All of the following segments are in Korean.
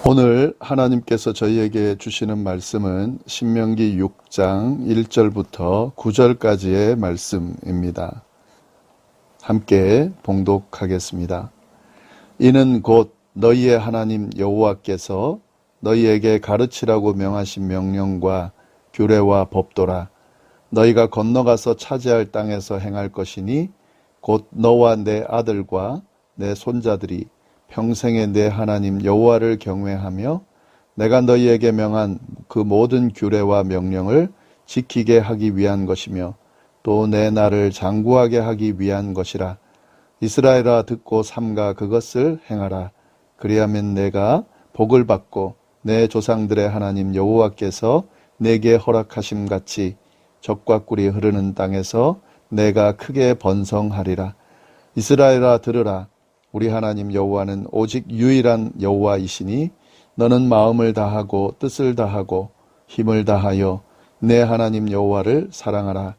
오늘 하나님께서 저희에게 주시는 말씀은 신명기 6장 1절부터 9절까지의 말씀입니다. 함께 봉독하겠습니다. 이는 곧 너희의 하나님 여호와께서 너희에게 가르치라고 명하신 명령과 규례와 법도라. 너희가 건너가서 차지할 땅에서 행할 것이니 곧 너와 내 아들과 내 손자들이 평생에 내 하나님 여호와를 경외하며 내가 너희에게 명한 그 모든 규례와 명령을 지키게 하기 위한 것이며 또 내 날을 장구하게 하기 위한 것이라. 이스라엘아 듣고 삼가 그것을 행하라. 그리하면 내가 복을 받고 내 조상들의 하나님 여호와께서 내게 허락하심 같이 젖과 꿀이 흐르는 땅에서 내가 크게 번성하리라. 이스라엘아 들으라. 우리 하나님 여호와는 오직 유일한 여호와이시니 너는 마음을 다하고 뜻을 다하고 힘을 다하여 내 하나님 여호와를 사랑하라.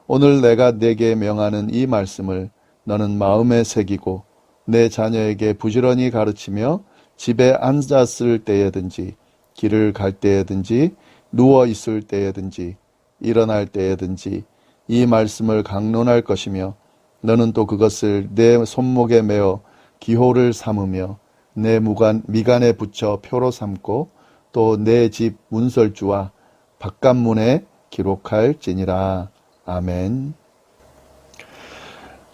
오늘 내가 네게 명하는 이 말씀을 너는 마음에 새기고 내 자녀에게 부지런히 가르치며 집에 앉았을 때에든지 길을 갈 때에든지 누워 있을 때에든지 일어날 때에든지 이 말씀을 강론할 것이며 너는 또 그것을 내 손목에 메어 기호를 삼으며 내 미간에 붙여 표로 삼고 또 내 집 문설주와 바깥문에 기록할지니라. 아멘.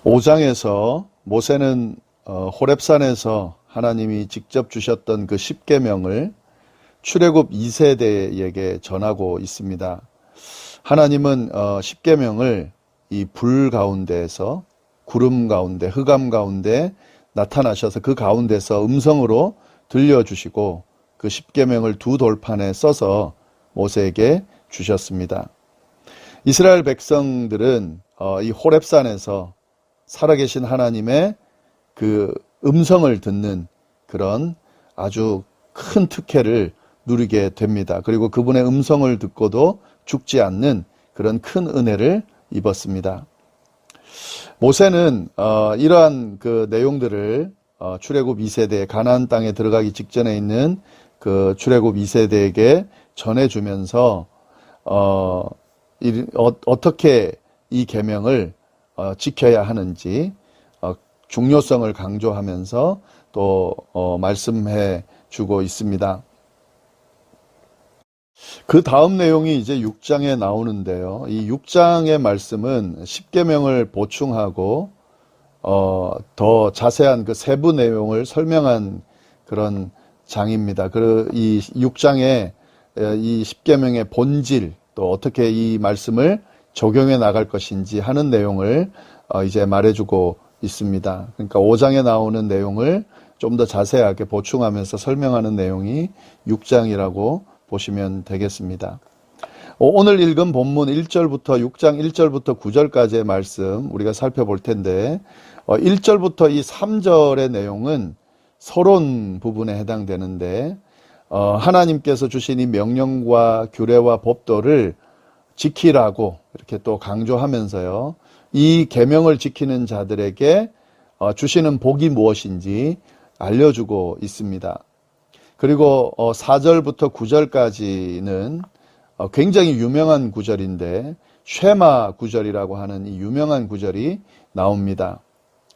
5장에서 모세는 호렙산에서 하나님이 직접 주셨던 그 십계명을 출애굽 2세대에게 전하고 있습니다. 하나님은 십계명을 이 불 가운데에서 구름 가운데 흑암 가운데 나타나셔서 그 가운데서 음성으로 들려주시고 그 십계명을 두 돌판에 써서 모세에게 주셨습니다. 이스라엘 백성들은 이 호렙산에서 살아계신 하나님의 그 음성을 듣는 그런 아주 큰 특혜를 누리게 됩니다. 그리고 그분의 음성을 듣고도 죽지 않는 그런 큰 은혜를 입었습니다. 모세는 이러한 그 내용들을 출애굽 2세대 가나안 땅에 들어가기 직전에 있는 그 출애굽 2세대에게 전해주면서 어떻게 이 계명을 지켜야 하는지 중요성을 강조하면서 또 말씀해 주고 있습니다. 그 다음 내용이 이제 6장에 나오는데요. 이 6장의 말씀은 십계명을 보충하고 더 자세한 그 세부 내용을 설명한 그런 장입니다. 이 6장에 이 십계명의 본질 또 어떻게 이 말씀을 적용해 나갈 것인지 하는 내용을 이제 말해주고 있습니다. 그러니까 5장에 나오는 내용을 좀 더 자세하게 보충하면서 설명하는 내용이 6장이라고 보시면 되겠습니다. 오늘 읽은 본문 1절부터 6장 1절부터 9절까지의 말씀 우리가 살펴볼 텐데 1절부터 이 3절의 내용은 서론 부분에 해당되는데 하나님께서 주신 이 명령과 규례와 법도를 지키라고 이렇게 또 강조하면서요. 이 계명을 지키는 자들에게 주시는 복이 무엇인지 알려주고 있습니다. 그리고 4절부터 9절까지는 굉장히 유명한 구절인데 쉐마 구절이라고 하는 이 유명한 구절이 나옵니다.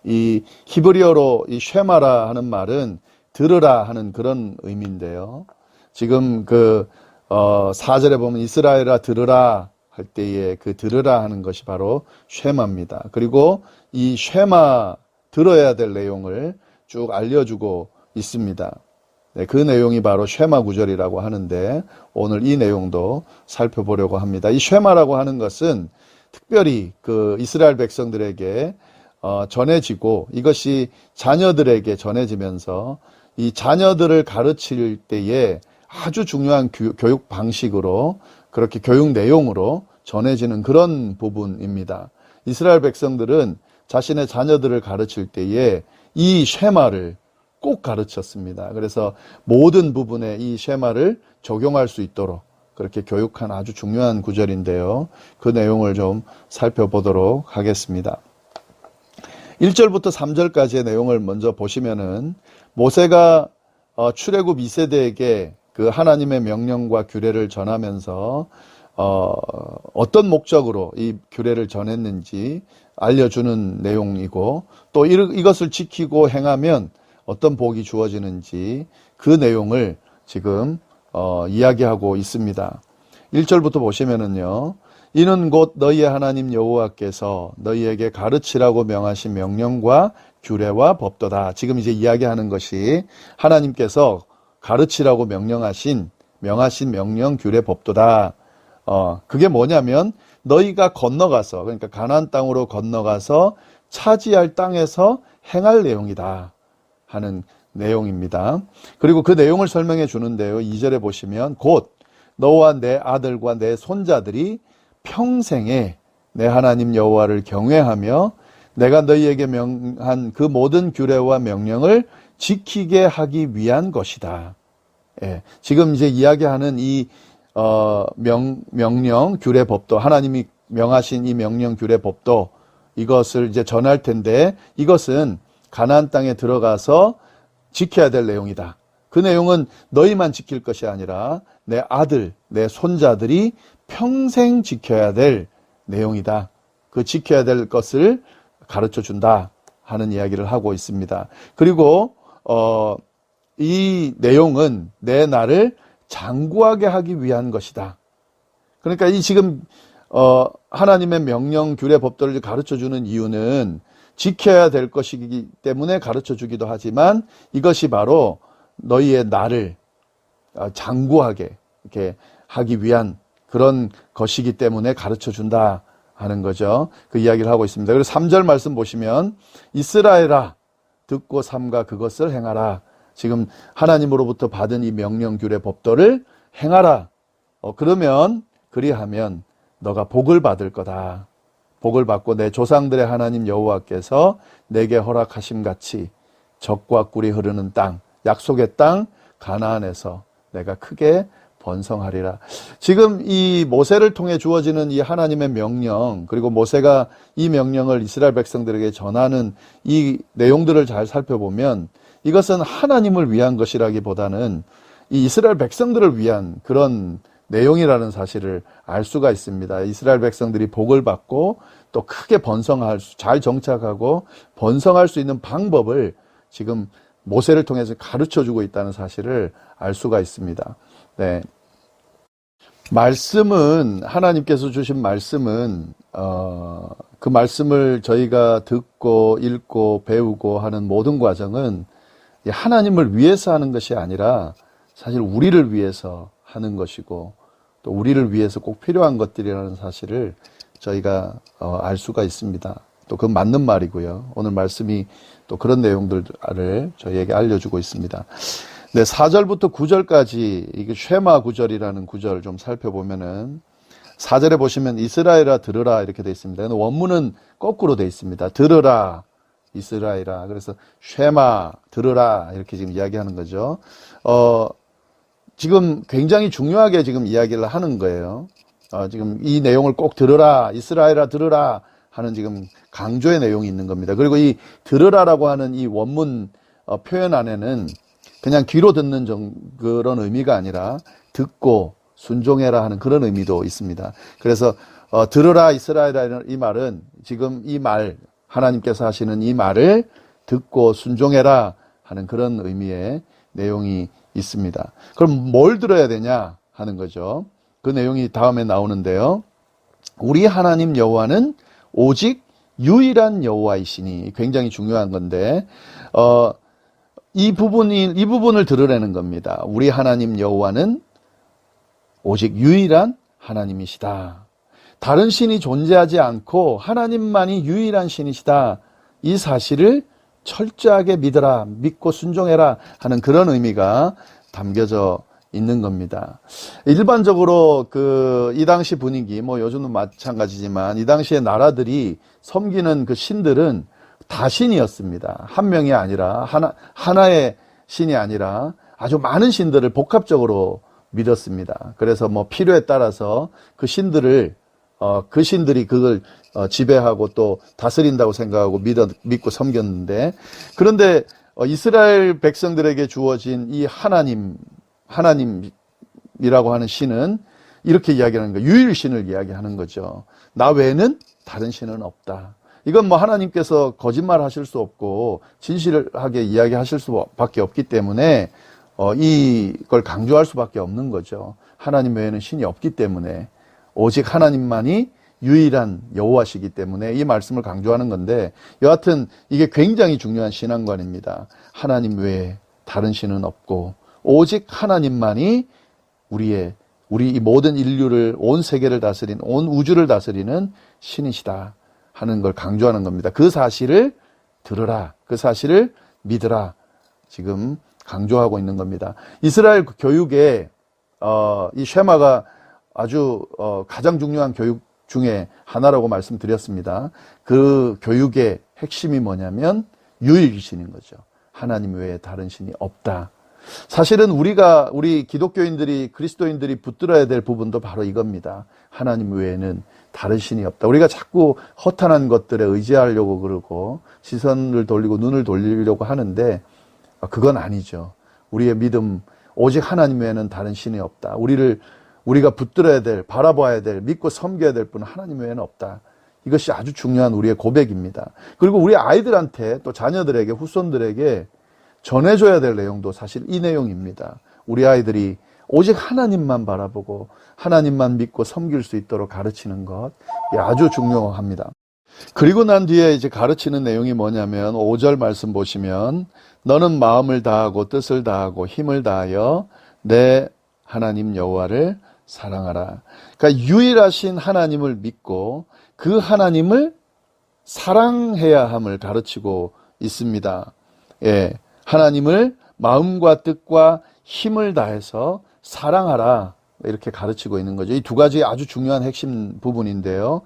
이 히브리어로 이 쉐마라 하는 말은 들으라 하는 그런 의미인데요. 지금 그 4절에 보면 이스라엘아 들으라 할 때에 그 들으라 하는 것이 바로 쉐마입니다. 그리고 이 쉐마 들어야 될 내용을 쭉 알려주고 있습니다. 네, 그 내용이 바로 쉐마 구절이라고 하는데 오늘 이 내용도 살펴보려고 합니다. 이 쉐마라고 하는 것은 특별히 그 이스라엘 백성들에게 전해지고 이것이 자녀들에게 전해지면서 이 자녀들을 가르칠 때에 아주 중요한 교육 방식으로 그렇게 교육 내용으로 전해지는 그런 부분입니다. 이스라엘 백성들은 자신의 자녀들을 가르칠 때에 이 쉐마를 꼭 가르쳤습니다. 그래서 모든 부분에 이 쉐마를 적용할 수 있도록 그렇게 교육한 아주 중요한 구절인데요. 그 내용을 좀 살펴보도록 하겠습니다. 1절부터 3절까지의 내용을 먼저 보시면은 모세가 출애굽 2세대에게 그 하나님의 명령과 규례를 전하면서 어떤 목적으로 이 규례를 전했는지 알려주는 내용이고, 또 이것을 지키고 행하면 어떤 복이 주어지는지 그 내용을 지금 이야기하고 있습니다. 1절부터 보시면은요. 이는 곧 너희의 하나님 여호와께서 너희에게 가르치라고 명하신 명령과 규례와 법도다. 지금 이제 이야기하는 것이 하나님께서 가르치라고 명하신 명령, 규례, 법도다. 그게 뭐냐면 너희가 건너가서, 그러니까 가나안 땅으로 건너가서 차지할 땅에서 행할 내용이다 하는 내용입니다. 그리고 그 내용을 설명해 주는데요. 2절에 보시면 곧 너와 내 아들과 내 손자들이 평생에 내 하나님 여호와를 경외하며 내가 너희에게 명한 그 모든 규례와 명령을 지키게 하기 위한 것이다. 예, 지금 이제 이야기하는 이 명령, 규례, 법도, 하나님이 명하신 이 명령, 규례, 법도, 이것을 이제 전할 텐데, 이것은 가나안 땅에 들어가서 지켜야 될 내용이다. 그 내용은 너희만 지킬 것이 아니라 내 아들, 내 손자들이 평생 지켜야 될 내용이다. 그 지켜야 될 것을 가르쳐 준다 하는 이야기를 하고 있습니다. 그리고 이 내용은 내 나를 장구하게 하기 위한 것이다. 그러니까 이 지금 하나님의 명령, 규례, 법도를 가르쳐 주는 이유는 지켜야 될 것이기 때문에 가르쳐 주기도 하지만 이것이 바로 너희의 나를 장구하게 이렇게 하기 위한 그런 것이기 때문에 가르쳐 준다 하는 거죠. 그 이야기를 하고 있습니다. 그리고 3절 말씀 보시면 이스라엘아 듣고 삼가 그것을 행하라. 지금 하나님으로부터 받은 이 명령, 규례, 법도를 행하라. 그리하면 너가 복을 받을 거다. 복을 받고 내 조상들의 하나님 여호와께서 내게 허락하심 같이 젖과 꿀이 흐르는 땅, 약속의 땅 가나안에서 내가 크게 번성하리라. 지금 이 모세를 통해 주어지는 이 하나님의 명령, 그리고 모세가 이 명령을 이스라엘 백성들에게 전하는 이 내용들을 잘 살펴보면 이것은 하나님을 위한 것이라기보다는 이 이스라엘 백성들을 위한 그런 내용이라는 사실을 알 수가 있습니다. 이스라엘 백성들이 복을 받고 또 크게 잘 정착하고 번성할 수 있는 방법을 지금 모세를 통해서 가르쳐 주고 있다는 사실을 알 수가 있습니다. 네. 말씀은, 하나님께서 주신 말씀은, 그 말씀을 저희가 듣고 읽고 배우고 하는 모든 과정은 하나님을 위해서 하는 것이 아니라 사실 우리를 위해서 하는 것이고 또 우리를 위해서 꼭 필요한 것들이라는 사실을 저희가 알 수가 있습니다. 또 그건 맞는 말이고요. 오늘 말씀이 또 그런 내용들을 저희에게 알려주고 있습니다. 네, 4절부터 9절까지 이게 쉐마 구절이라는 구절 좀 살펴보면은 4절에 보시면 이스라엘아 들으라 이렇게 되어 있습니다. 원문은 거꾸로 되어 있습니다. 들으라 이스라엘아. 그래서 쉐마 들으라 이렇게 지금 이야기하는 거죠. 지금 굉장히 중요하게 지금 이야기를 하는 거예요. 지금 이 내용을 꼭 들으라 이스라엘아 들으라 하는 지금 강조의 내용이 있는 겁니다. 그리고 이 들으라라고 하는 이 원문 표현 안에는 그냥 귀로 듣는 그런 의미가 아니라 듣고 순종해라 하는 그런 의미도 있습니다. 그래서 들으라 이스라엘아 이 말은 지금 이 말 하나님께서 하시는 이 말을 듣고 순종해라 하는 그런 의미의 내용이 있습니다. 그럼 뭘 들어야 되냐 하는 거죠. 그 내용이 다음에 나오는데요. 우리 하나님 여호와는 오직 유일한 여호와이시니 굉장히 중요한 건데 이 부분을 들으라는 겁니다. 우리 하나님 여호와는 오직 유일한 하나님이시다. 다른 신이 존재하지 않고 하나님만이 유일한 신이시다. 이 사실을 철저하게 믿어라, 믿고 순종해라 하는 그런 의미가 담겨져 있는 겁니다. 일반적으로 이 당시 분위기, 요즘도 마찬가지지만 이 당시의 나라들이 섬기는 그 신들은 다 신이었습니다. 한 명이 아니라 하나의 신이 아니라 아주 많은 신들을 복합적으로 믿었습니다. 그래서 필요에 따라서 그 신들이 그걸 지배하고 또 다스린다고 생각하고 믿고 섬겼는데, 그런데 이스라엘 백성들에게 주어진 이 하나님이라고 하는 신은 이렇게 이야기하는 거예요. 유일신을 이야기하는 거죠. 나 외에는 다른 신은 없다. 이건 뭐 하나님께서 거짓말 하실 수 없고 진실하게 이야기하실 수밖에 없기 때문에 이걸 강조할 수밖에 없는 거죠. 하나님 외에는 신이 없기 때문에 오직 하나님만이 유일한 여호와시기 때문에 이 말씀을 강조하는 건데, 여하튼 이게 굉장히 중요한 신앙관입니다. 하나님 외에 다른 신은 없고 오직 하나님만이 우리 이 모든 인류를, 온 세계를 다스린, 온 우주를 다스리는 신이시다 하는 걸 강조하는 겁니다. 그 사실을 들으라, 그 사실을 믿으라, 지금 강조하고 있는 겁니다. 이스라엘 교육에 이 쉐마가 아주 가장 중요한 교육 중에 하나라고 말씀드렸습니다. 그 교육의 핵심이 뭐냐면 유일신인 거죠. 하나님 외에 다른 신이 없다. 사실은 우리 기독교인들이, 그리스도인들이 붙들어야 될 부분도 바로 이겁니다. 하나님 외에는 다른 신이 없다. 우리가 자꾸 허탄한 것들에 의지하려고 그러고 시선을 돌리고 눈을 돌리려고 하는데 그건 아니죠. 우리의 믿음, 오직 하나님 외에는 다른 신이 없다. 우리가 붙들어야 될, 바라봐야 될, 믿고 섬겨야 될 분은 하나님 외에는 없다. 이것이 아주 중요한 우리의 고백입니다. 그리고 우리 아이들한테, 또 자녀들에게, 후손들에게 전해줘야 될 내용도 사실 이 내용입니다. 우리 아이들이 오직 하나님만 바라보고 하나님만 믿고 섬길 수 있도록 가르치는 것, 아주 중요합니다. 그리고 난 뒤에 이제 가르치는 내용이 뭐냐면 5절 말씀 보시면 너는 마음을 다하고 뜻을 다하고 힘을 다하여 내 하나님 여호와를 사랑하라. 그러니까 유일하신 하나님을 믿고 그 하나님을 사랑해야 함을 가르치고 있습니다. 예, 하나님을 마음과 뜻과 힘을 다해서 사랑하라, 이렇게 가르치고 있는 거죠. 이 두 가지 아주 중요한 핵심 부분인데요.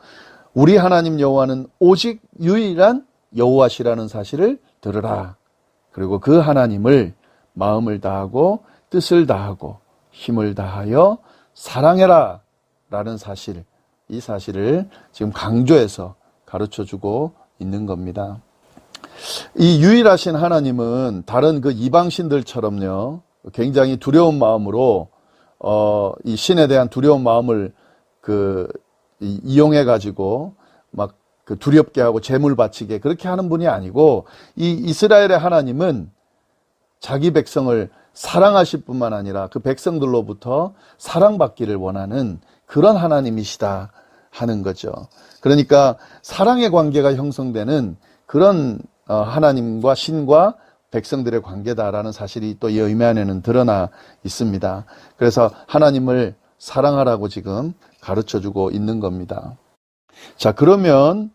우리 하나님 여호와는 오직 유일한 여호와시라는 사실을 들으라. 그리고 그 하나님을 마음을 다하고 뜻을 다하고 힘을 다하여 사랑해라 라는 사실, 이 사실을 지금 강조해서 가르쳐주고 있는 겁니다. 이 유일하신 하나님은 다른 그 이방신들처럼요, 굉장히 두려운 마음으로 이 신에 대한 두려운 마음을 이용해 가지고 막 두렵게 하고 재물 바치게 그렇게 하는 분이 아니고, 이 이스라엘의 하나님은 자기 백성을 사랑하실 뿐만 아니라 그 백성들로부터 사랑받기를 원하는 그런 하나님이시다 하는 거죠. 그러니까 사랑의 관계가 형성되는 그런 하나님과 신과 백성들의 관계다라는 사실이 또 이 의미 안에는 드러나 있습니다. 그래서 하나님을 사랑하라고 지금 가르쳐주고 있는 겁니다. 자, 그러면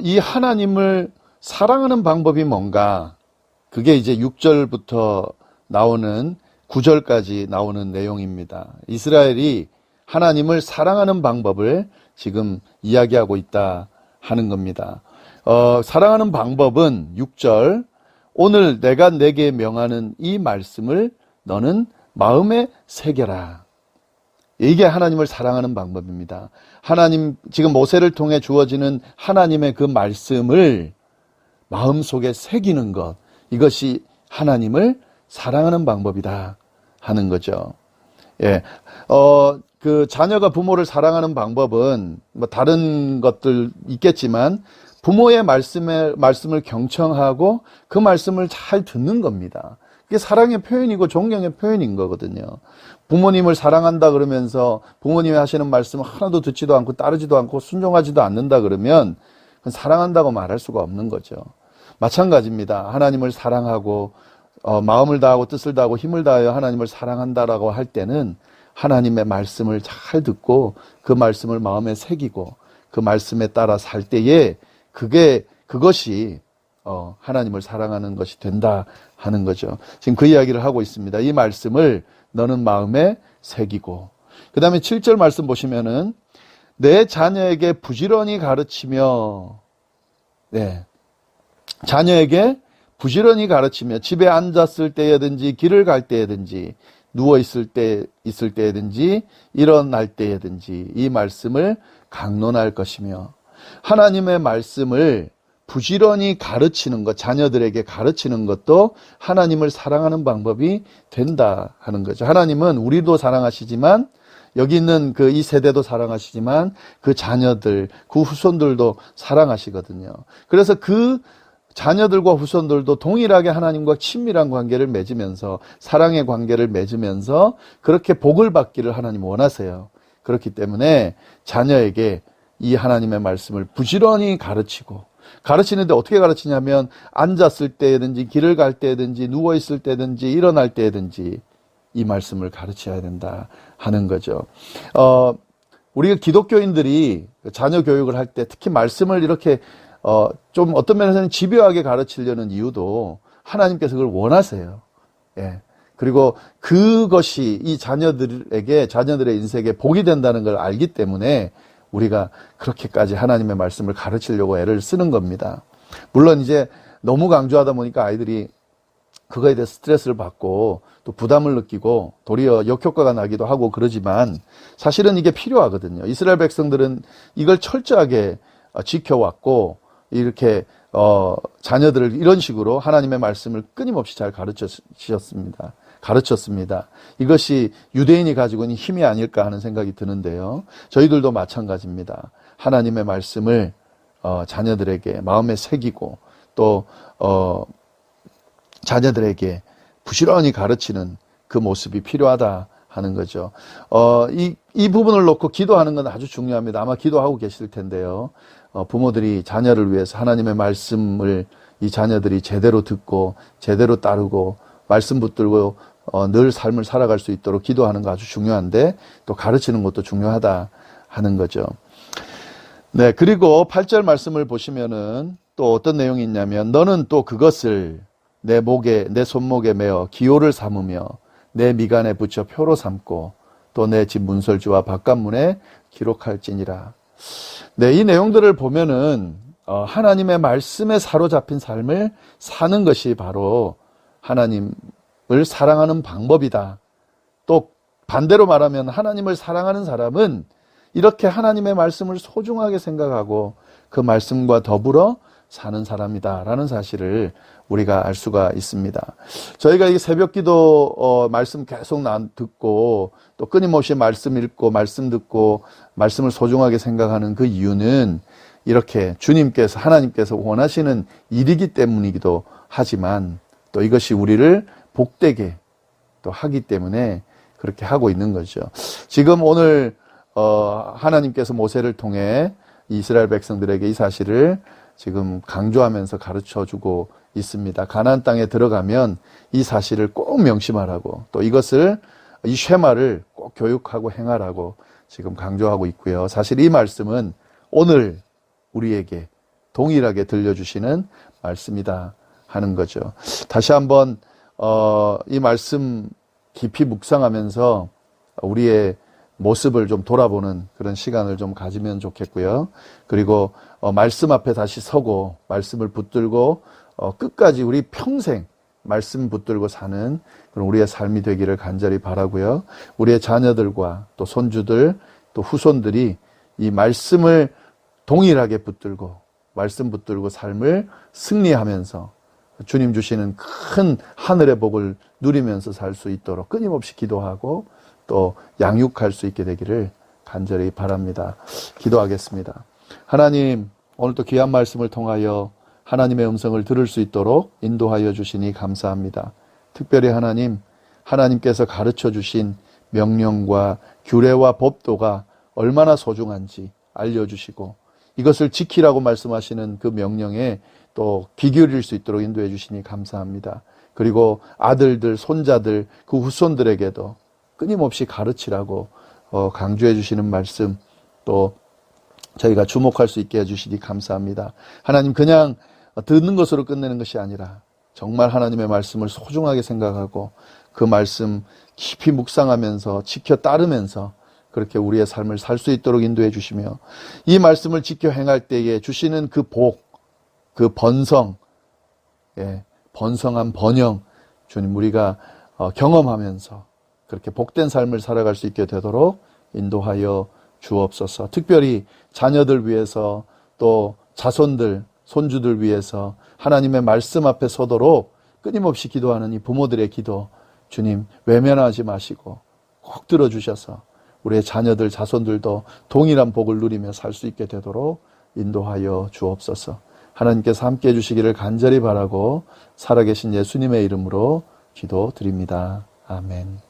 이 하나님을 사랑하는 방법이 뭔가? 그게 이제 6절부터 나오는 9절까지 나오는 내용입니다. 이스라엘이 하나님을 사랑하는 방법을 지금 이야기하고 있다 하는 겁니다. 사랑하는 방법은 6절, 오늘 내가 내게 명하는 이 말씀을 너는 마음에 새겨라. 이게 하나님을 사랑하는 방법입니다. 하나님, 지금 모세를 통해 주어지는 하나님의 그 말씀을 마음속에 새기는 것, 이것이 하나님을 사랑하는 방법이다 하는 거죠. 예. 그 자녀가 부모를 사랑하는 방법은 뭐 다른 것들 있겠지만 부모의 말씀을 경청하고 그 말씀을 잘 듣는 겁니다. 그게 사랑의 표현이고 존경의 표현인 거거든요. 부모님을 사랑한다 그러면서 부모님이 하시는 말씀 하나도 듣지도 않고 따르지도 않고 순종하지도 않는다 그러면 그건 사랑한다고 말할 수가 없는 거죠. 마찬가지입니다. 하나님을 사랑하고 마음을 다하고 뜻을 다하고 힘을 다하여 하나님을 사랑한다라고 할 때는 하나님의 말씀을 잘 듣고 그 말씀을 마음에 새기고 그 말씀에 따라 살 때에 그것이 하나님을 사랑하는 것이 된다 하는 거죠. 지금 그 이야기를 하고 있습니다. 이 말씀을 너는 마음에 새기고, 그 다음에 7절 말씀 보시면은 내 자녀에게 부지런히 가르치며, 네, 자녀에게 부지런히 가르치며 집에 앉았을 때에든지 길을 갈 때에든지 누워 있을 때에든지 일어날 때에든지 이 말씀을 강론할 것이며, 하나님의 말씀을 부지런히 가르치는 것, 자녀들에게 가르치는 것도 하나님을 사랑하는 방법이 된다 하는 거죠. 하나님은 우리도 사랑하시지만 여기 있는 그 이 세대도 사랑하시지만 그 자녀들, 그 후손들도 사랑하시거든요. 그래서 그 자녀들과 후손들도 동일하게 하나님과 친밀한 관계를 맺으면서 사랑의 관계를 맺으면서 그렇게 복을 받기를 하나님 원하세요. 그렇기 때문에 자녀에게 이 하나님의 말씀을 부지런히 가르치고, 가르치는데 어떻게 가르치냐면 앉았을 때든지 길을 갈 때든지 누워있을 때든지 일어날 때든지 이 말씀을 가르쳐야 된다 하는 거죠. 우리가 기독교인들이 자녀 교육을 할 때 특히 말씀을 이렇게 좀 어떤 면에서는 집요하게 가르치려는 이유도 하나님께서 그걸 원하세요. 예. 그리고 그것이 이 자녀들의 인생에 복이 된다는 걸 알기 때문에 우리가 그렇게까지 하나님의 말씀을 가르치려고 애를 쓰는 겁니다. 물론 이제 너무 강조하다 보니까 아이들이 그거에 대해 스트레스를 받고 또 부담을 느끼고 도리어 역효과가 나기도 하고 그러지만 사실은 이게 필요하거든요. 이스라엘 백성들은 이걸 철저하게 지켜왔고 이렇게 자녀들을 이런 식으로 하나님의 말씀을 끊임없이 잘 가르쳤습니다. 이것이 유대인이 가지고 있는 힘이 아닐까 하는 생각이 드는데요. 저희들도 마찬가지입니다. 하나님의 말씀을 자녀들에게 마음에 새기고 또 자녀들에게 부지런히 가르치는 그 모습이 필요하다 하는 거죠. 이 부분을 놓고 기도하는 건 아주 중요합니다. 아마 기도하고 계실 텐데요. 부모들이 자녀를 위해서 하나님의 말씀을 이 자녀들이 제대로 듣고 제대로 따르고 말씀 붙들고 늘 삶을 살아갈 수 있도록 기도하는 거 아주 중요한데 또 가르치는 것도 중요하다 하는 거죠. 네, 그리고 8절 말씀을 보시면은 또 어떤 내용이 있냐면 너는 또 그것을 내 손목에 메어 기호를 삼으며 내 미간에 붙여 표로 삼고 또 내 집 문설주와 바깥문에 기록할지니라. 네, 이 내용들을 보면은 하나님의 말씀에 사로잡힌 삶을 사는 것이 바로 하나님을 사랑하는 방법이다. 또 반대로 말하면 하나님을 사랑하는 사람은 이렇게 하나님의 말씀을 소중하게 생각하고 그 말씀과 더불어 사는 사람이다라는 사실을 우리가 알 수가 있습니다. 저희가 이 새벽기도 말씀 계속 듣고 또 끊임없이 말씀 읽고 말씀 듣고 말씀을 소중하게 생각하는 그 이유는 이렇게 하나님께서 원하시는 일이기 때문이기도 하지만 또 이것이 우리를 복되게 또 하기 때문에 그렇게 하고 있는 거죠. 지금 오늘 하나님께서 모세를 통해 이스라엘 백성들에게 이 사실을 지금 강조하면서 가르쳐주고 있습니다. 가나안 땅에 들어가면 이 사실을 꼭 명심하라고 또 이 쉐마를 꼭 교육하고 행하라고 지금 강조하고 있고요. 사실 이 말씀은 오늘 우리에게 동일하게 들려주시는 말씀이다 하는 거죠. 다시 한번 이 말씀 깊이 묵상하면서 우리의 모습을 좀 돌아보는 그런 시간을 좀 가지면 좋겠고요. 그리고 말씀 앞에 다시 서고 말씀을 붙들고 끝까지 우리 평생 말씀 붙들고 사는 그런 우리의 삶이 되기를 간절히 바라고요. 우리의 자녀들과 또 손주들 또 후손들이 이 말씀을 동일하게 붙들고 말씀 붙들고 삶을 승리하면서 주님 주시는 큰 하늘의 복을 누리면서 살 수 있도록 끊임없이 기도하고 또 양육할 수 있게 되기를 간절히 바랍니다. 기도하겠습니다. 하나님, 오늘 또 귀한 말씀을 통하여 하나님의 음성을 들을 수 있도록 인도하여 주시니 감사합니다. 특별히 하나님께서 가르쳐 주신 명령과 규례와 법도가 얼마나 소중한지 알려주시고 이것을 지키라고 말씀하시는 그 명령에 또 귀 기울일 수 있도록 인도해 주시니 감사합니다. 그리고 아들들, 손자들, 그 후손들에게도 끊임없이 가르치라고 강조해 주시는 말씀 또 저희가 주목할 수 있게 해주시니 감사합니다. 하나님, 그냥 듣는 것으로 끝내는 것이 아니라 정말 하나님의 말씀을 소중하게 생각하고 그 말씀 깊이 묵상하면서 지켜 따르면서 그렇게 우리의 삶을 살 수 있도록 인도해 주시며 이 말씀을 지켜 행할 때에 주시는 그 복, 그 번성, 번성한 번영 주님 우리가 경험하면서 그렇게 복된 삶을 살아갈 수 있게 되도록 인도하여 주옵소서. 특별히 자녀들 위해서 또 자손들, 손주들 위해서 하나님의 말씀 앞에 서도록 끊임없이 기도하는 이 부모들의 기도, 주님 외면하지 마시고 꼭 들어주셔서 우리의 자녀들, 자손들도 동일한 복을 누리며 살 수 있게 되도록 인도하여 주옵소서. 하나님께서 함께해 주시기를 간절히 바라고 살아계신 예수님의 이름으로 기도드립니다. 아멘.